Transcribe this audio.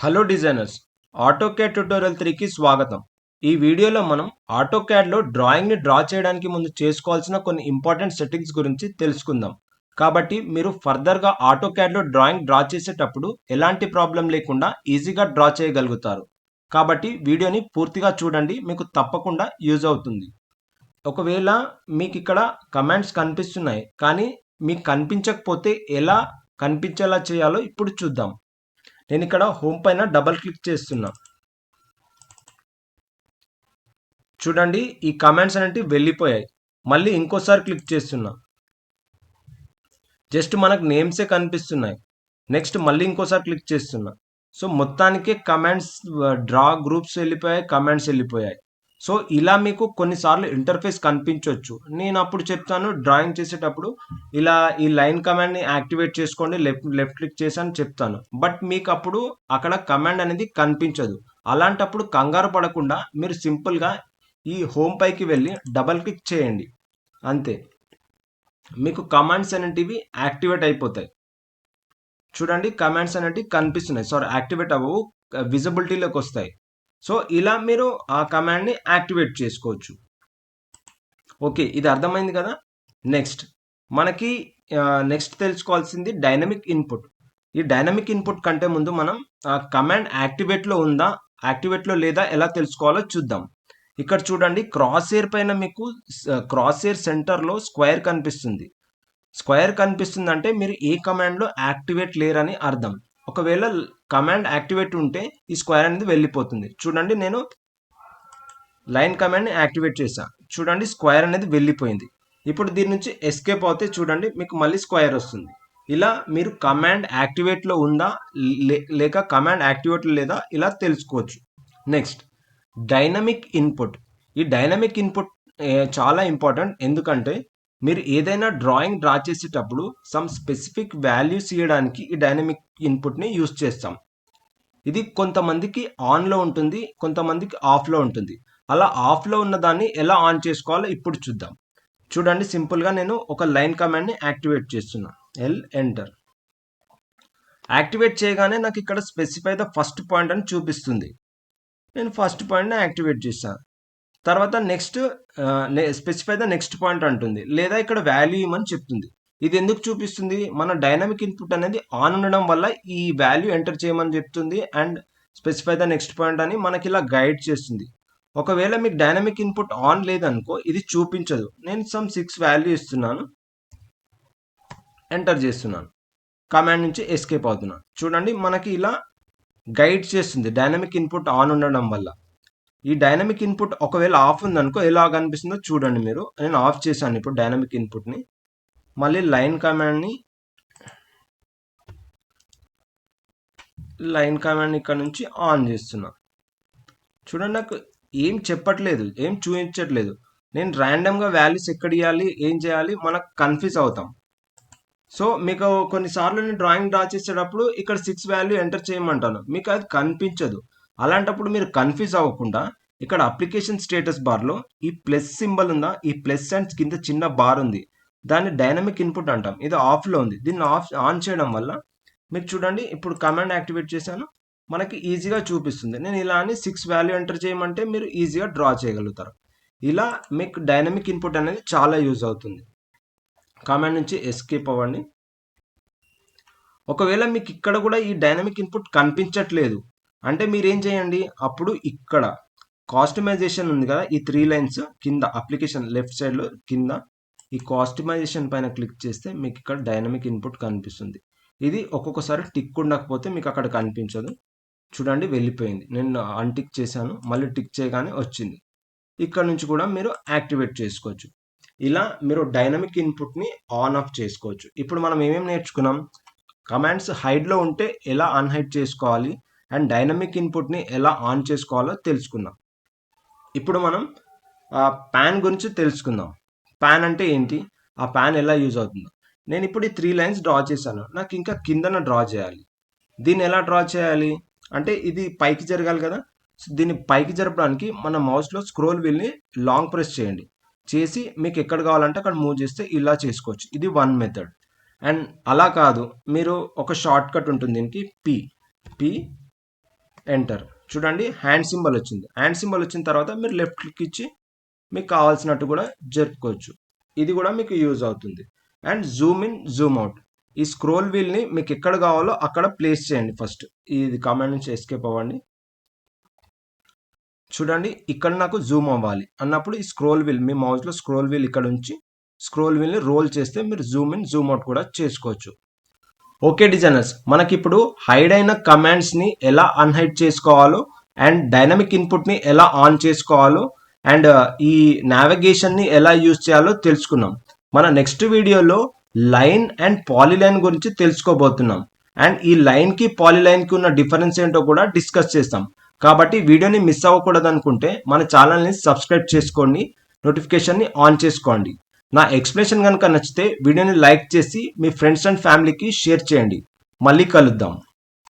Hello designers, AutoCAD tutorial 3కి స్వాగతం. ఈ వీడియోలో మనం ఆటోక్యాడ్లో డ్రాయింగ్ని డ్రా చేయడానికి ముందు చేసుకోవాల్సిన కొన్ని ఇంపార్టెంట్ సెట్టింగ్స్ గురించి తెలుసుకుందాం. కాబట్టి మీరు ఫర్దర్గా ఆటోక్యాడ్లో డ్రాయింగ్ డ్రా చేసేటప్పుడు ఎలాంటి ప్రాబ్లం లేకుండా ఈజీగా డ్రా చేయగలుగుతారు. కాబట్టి వీడియోని పూర్తిగా చూడండి, మీకు తప్పకుండా యూజ్ అవుతుంది. ఒకవేళ మీకు ఇక్కడ కమాండ్స్ కనిపిస్తున్నాయి కానీ మీకు కనిపించకపోతే ఎలా కనిపించేలా చేయాలో ఇప్పుడు చూద్దాం. నేను ఇక్కడ హోమ్ పైన డబల్ క్లిక్ చేస్తున్నా. చూడండి, ఈ కమాండ్స్ అనేవి వెళ్ళిపోయాయి. మళ్ళీ ఇంకోసారి క్లిక్ చేస్తున్నా. జస్ట్ మనకు నేమ్సే కనిపిస్తున్నాయి. నెక్స్ట్ మళ్ళీ ఇంకోసారి క్లిక్ చేస్తున్నా. సో మొత్తానికి కమాండ్స్ డ్రా గ్రూప్స్ వెళ్ళిపోయాయి, కమాండ్స్ వెళ్ళిపోయాయి. సో ఇలా మీకు కొన్నిసార్లు ఇంటర్ఫేస్ కనిపించవచ్చు. నేను అప్పుడు చెప్తాను, డ్రాయింగ్ చేసేటప్పుడు ఇలా ఈ లైన్ కమాండ్ని యాక్టివేట్ చేసుకోండి, లెఫ్ట్ క్లిక్ చేసి అని చెప్తాను. బట్ మీకు అప్పుడు అక్కడ కమాండ్ అనేది కనిపించదు. అలాంటప్పుడు కంగారు పడకుండా మీరు సింపుల్గా ఈ హోమ్ పైకి వెళ్ళి డబల్ క్లిక్ చేయండి, అంతే. మీకు కమాండ్స్ అనేటివి యాక్టివేట్ అయిపోతాయి. చూడండి, కమాండ్స్ అనేటివి కనిపిస్తున్నాయి. సారీ, యాక్టివేట్ అవ్వవు, విజిబిలిటీలోకి వస్తాయి. సో ఇలా మీరు ఆ కమాండ్ని యాక్టివేట్ చేసుకోవచ్చు. ఓకే, ఇది అర్థమైంది కదా. నెక్స్ట్ మనకి నెక్స్ట్ తెలుసుకోవాల్సింది డైనమిక్ ఇన్పుట్. ఈ డైనమిక్ ఇన్పుట్ కంటే ముందు మనం కమాండ్ యాక్టివేట్లో ఉందా, యాక్టివేట్లో లేదా ఎలా తెలుసుకోవాలో చూద్దాం. ఇక్కడ చూడండి, క్రాస్ ఎయిర్ పైన మీకు క్రాస్ ఎయిర్ సెంటర్లో స్క్వేర్ కనిపిస్తుంది. స్క్వేర్ కనిపిస్తుంది అంటే మీరు ఏ కమాండ్లో యాక్టివేట్ లేరని అర్థం. ఒకవేళ కమాండ్ యాక్టివేట్ ఉంటే ఈ స్క్వేర్ అనేది వెళ్ళిపోతుంది. చూడండి, నేను లైన్ కమాండ్ని యాక్టివేట్ చేశాను. చూడండి, స్క్వేర్ అనేది వెళ్ళిపోయింది. ఇప్పుడు దీని నుంచి ఎస్కేప్ అవుతే చూడండి, మీకు మళ్ళీ స్క్వేర్ వస్తుంది. ఇలా మీరు కమాండ్ యాక్టివేట్లో ఉందా లేక కమాండ్ యాక్టివేట్లో లేదా ఇలా తెలుసుకోవచ్చు. Next dynamic input. ఈ డైనమిక్ ఇన్పుట్ చాలా ఇంపార్టెంట్. ఎందుకంటే మీరు ఏదైనా డ్రాయింగ్ డ్రా చేసేటప్పుడు సమ్ స్పెసిఫిక్ వాల్యూస్ ఇవ్వడానికి ఈ డైనమిక్ ఇన్పుట్ని యూస్ చేస్తాం. ఇది కొంతమందికి ఆన్లో ఉంటుంది, కొంతమందికి ఆఫ్లో ఉంటుంది. అలా ఆఫ్లో ఉన్న దాన్ని ఎలా ఆన్ చేసుకోవాలో ఇప్పుడు చూద్దాం. చూడండి, సింపుల్గా నేను ఒక లైన్ కమాండ్ని యాక్టివేట్ చేస్తున్నా. ఎంటర్. యాక్టివేట్ చేయగానే నాకు ఇక్కడ స్పెసిఫై ద ఫస్ట్ పాయింట్ అని చూపిస్తుంది. నేను ఫస్ట్ పాయింట్ని యాక్టివేట్ చేశాను. తర్వాత next specify the next point అంటుంది, లేదా ఇక్కడ వాల్యూ ఇవ్వమని చెప్తుంది. ఇది ఎందుకు చూపిస్తుంది? మన డైనమిక్ ఇన్పుట్ అనేది ఆన్ ఉండడం వల్ల ఈ వాల్యూ ఎంటర్ చేయమని చెప్తుంది and specify the next point అని మనకి ఇలా గైడ్ చేస్తుంది. ఒకవేళ మీకు డైనమిక్ ఇన్పుట్ ఆన్ లేదనుకో ఇది చూపించదు. నేను సమ్ 6 వాల్యూ ఇస్తున్నాను, ఎంటర్ చేస్తున్నాను, కమాండ్ నుంచి ఎస్కేప్ అవుతున్నాను. చూడండి, మనకి ఇలా గైడ్ చేస్తుంది డైనమిక్ ఇన్పుట్ ఆన్ ఉండడం వల్ల. ఈ డైనమిక్ ఇన్పుట్ ఒకవేళ ఆఫ్ ఉందనుకో ఎలా కనిపిస్తుందో చూడండి మీరు. నేను ఆఫ్ చేశాను ఇప్పుడు డైనమిక్ ఇన్పుట్ని. మళ్ళీ లైన్ కమాండ్ని ఇక్కడ నుంచి ఆన్ చేస్తున్నా. చూడండి, నాకు ఏం చెప్పట్లేదు, ఏం చూపించట్లేదు. నేను ర్యాండమ్గా వాల్యూస్ ఎక్కడ ఇవ్వాలి, ఏం చేయాలి, మనకు కన్ఫ్యూజ్ అవుతాం. సో మీకు కొన్నిసార్లు నేను డ్రాయింగ్ డ్రా చేసేటప్పుడు ఇక్కడ 6 వాల్యూ ఎంటర్ చేయమంటాను, మీకు అది కనిపించదు. అలాంటప్పుడు మీరు కన్ఫ్యూజ్ అవ్వకుండా ఇక్కడ అప్లికేషన్ స్టేటస్ బార్లో ఈ ప్లస్ సింబల్ ఉందా, ఈ ప్లస్ అండ్ కింద చిన్న బార్ ఉంది, దాన్ని డైనమిక్ ఇన్పుట్ అంటాం. ఇది ఆఫ్లో ఉంది. దీన్ని ఆన్ చేయడం వల్ల మీకు చూడండి, ఇప్పుడు కమాండ్ యాక్టివేట్ చేశాను, మనకి ఈజీగా చూపిస్తుంది. నేను ఇలా అని 6 వాల్యూ ఎంటర్ చేయమంటే మీరు ఈజీగా డ్రా చేయగలుగుతారు. ఇలా మీకు డైనమిక్ ఇన్పుట్ అనేది చాలా యూజ్ అవుతుంది. కమాండ్ నుంచి ఎస్కేప్ అవ్వండి. ఒకవేళ మీకు ఇక్కడ కూడా ఈ డైనమిక్ ఇన్పుట్ కనిపించట్లేదు అంటే మీరు ఏం చేయండి, అప్పుడు ఇక్కడ కాస్టమైజేషన్ ఉంది కదా, ఈ 3 లైన్స్ కింద అప్లికేషన్ లెఫ్ట్ సైడ్లో కింద ఈ కాస్టమైజేషన్ పైన క్లిక్ చేస్తే మీకు ఇక్కడ డైనమిక్ ఇన్పుట్ కనిపిస్తుంది. ఇది ఒక్కొక్కసారి టిక్ ఉండకపోతే మీకు అక్కడ కనిపించదు. చూడండి, వెళ్ళిపోయింది. నేను అన్టిక్ చేశాను, మళ్ళీ టిక్ చేయగానే వచ్చింది. ఇక్కడ నుంచి కూడా మీరు యాక్టివేట్ చేసుకోవచ్చు. ఇలా మీరు డైనమిక్ ఇన్పుట్ని ఆన్ ఆఫ్ చేసుకోవచ్చు. ఇప్పుడు మనం ఏమేమి నేర్చుకున్నాం? కమాండ్స్ హైడ్లో ఉంటే ఎలా అన్హైడ్ చేసుకోవాలి అండ్ డైనమిక్ ఇన్పుట్ని ఎలా ఆన్ చేసుకోవాలో తెలుసుకుందాం. ఇప్పుడు మనం ప్యాన్ గురించి తెలుసుకుందాం. ప్యాన్ అంటే ఏంటి, ఆ ప్యాన్ ఎలా యూజ్ అవుతుందో. నేను ఇప్పుడు ఈ 3 లైన్స్ డ్రా చేశాను, నాకు ఇంకా కిందన డ్రా చేయాలి. దీన్ని ఎలా డ్రా చేయాలి అంటే ఇది పైకి జరగాలి కదా. సో దీన్ని పైకి జరపడానికి మన మౌస్లో స్క్రోల్ వీల్ని లాంగ్ ప్రెస్ చేయండి. చేసి మీకు ఎక్కడ కావాలంటే అక్కడ మూవ్ చేస్తే ఇలా చేసుకోవచ్చు. ఇది 1 మెథడ్. అండ్ అలా కాదు, మీరు ఒక షార్ట్ కట్ ఉంటుంది దీనికి, పి ఎంటర్. చూడండి హ్యాండ్ సింబల్ వచ్చింది. హ్యాండ్ సింబల్ వచ్చిన తర్వాత మీరు లెఫ్ట్ క్లిక్ ఇచ్చి మీకు కావాల్సినట్టు కూడా జరుపుకోవచ్చు. ఇది కూడా మీకు యూజ్ అవుతుంది. And Zoom in, Zoom out. ఈ స్క్రోల్ వీల్ని మీకు ఎక్కడ కావాలో అక్కడ ప్లేస్ చేయండి. ఫస్ట్ ఇది కమాండ్ నుంచి ఎస్కేప్ అవ్వండి. చూడండి ఇక్కడ నాకు జూమ్ అవ్వాలి అన్నప్పుడు ఈ స్క్రోల్ వీల్, మీ మౌస్లో స్క్రోల్ వీల్ ఇక్కడ ఉంచి స్క్రోల్ వీల్ని రోల్ చేస్తే మీరు జూమ్ ఇన్, జూమ్ అవుట్ కూడా చేసుకోవచ్చు. ఓకే డిజైనర్స్, మనకిప్పుడు హైడ్ అయిన కమాండ్స్ని ఎలా అన్హైడ్ చేసుకోవాలో అండ్ డైనమిక్ ఇన్పుట్ని ఎలా ఆన్ చేసుకోవాలో అండ్ ఈ నావిగేషన్ని ఎలా యూజ్ చేయాలో తెలుసుకున్నాం. మన నెక్స్ట్ వీడియోలో లైన్ అండ్ పాలిలైన్ గురించి తెలుసుకోబోతున్నాం. అండ్ ఈ లైన్కి పాలిలైన్కి ఉన్న డిఫరెన్స్ ఏంటో కూడా డిస్కస్ చేస్తాం. కాబట్టి వీడియోని మిస్ అవ్వకూడదు అనుకుంటే మన ఛానల్ని సబ్స్క్రైబ్ చేసుకోండి, నోటిఫికేషన్ని ఆన్ చేసుకోండి. నా ఎక్స్ప్లెనేషన్ కనుక నచ్చితే వీడియోని లైక్ చేసి మీ ఫ్రెండ్స్ అండ్ ఫ్యామిలీకి షేర్ చేయండి. మళ్ళీ కలుద్దాం.